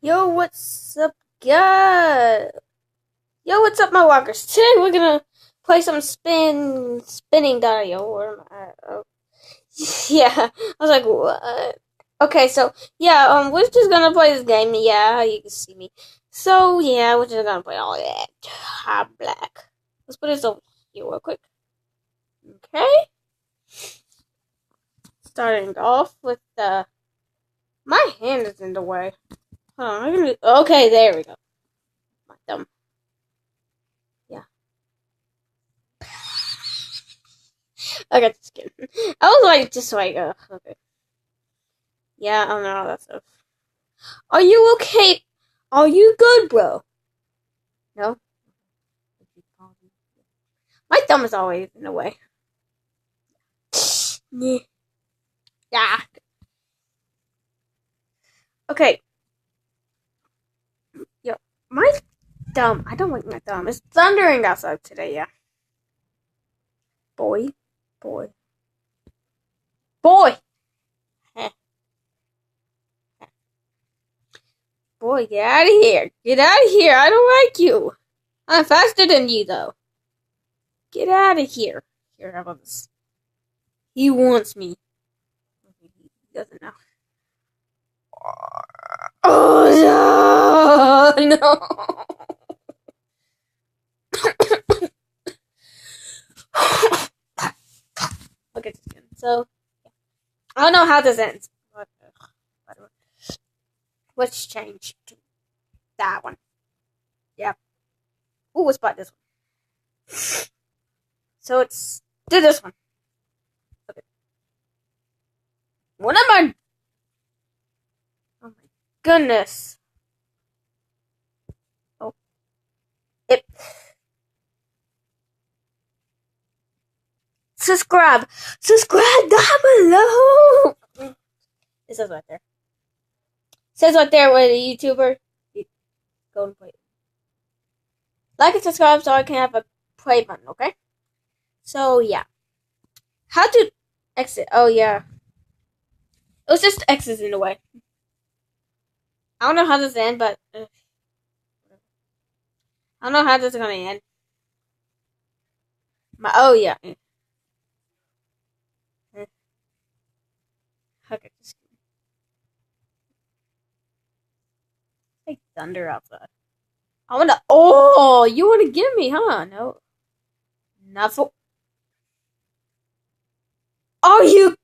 Yo, what's up, guys? Yo, what's up, my walkers? Today we're gonna play some spinning Dario. Or yeah, I was like, what? Okay, so yeah, we're just gonna play this game. Yeah, you can see me. So yeah, we're just gonna play all that. Black. Let's put this over here real quick. Okay. Starting off with the. My hand is in the way. Hold on, okay, there we go. My thumb. Yeah. Okay, just kidding. I was like, okay. Yeah, I don't know that stuff. Are you okay? Are you good, bro? No? My thumb is always in the way. Yeah. Okay. Yo, my thumb. I don't like my thumb. It's thundering outside today, yeah. Boy. Boy. Boy! Boy, get out of here. Get out of here. I don't like you. I'm faster than you, though. Get out of here. Here, how about this? He wants me. He doesn't know. Oh, no! No! Look at this again. So, I don't know how this ends. Let's change to that one. Yep. Ooh, let's buy this one. So let's do this one. Okay. What am I? Oh my goodness. Oh. It. Subscribe. Subscribe down below. It says right there. It says right there with a YouTuber. Go and play. Like and subscribe so I can have a play button, okay? So, yeah. How to exit? Oh, yeah. It was just X's in the way. I don't know how this ends, but I don't know how this is gonna end. Oh yeah. Okay, just like thunder outside. I wanna. Oh, you wanna give me, huh? No, not for. Are you?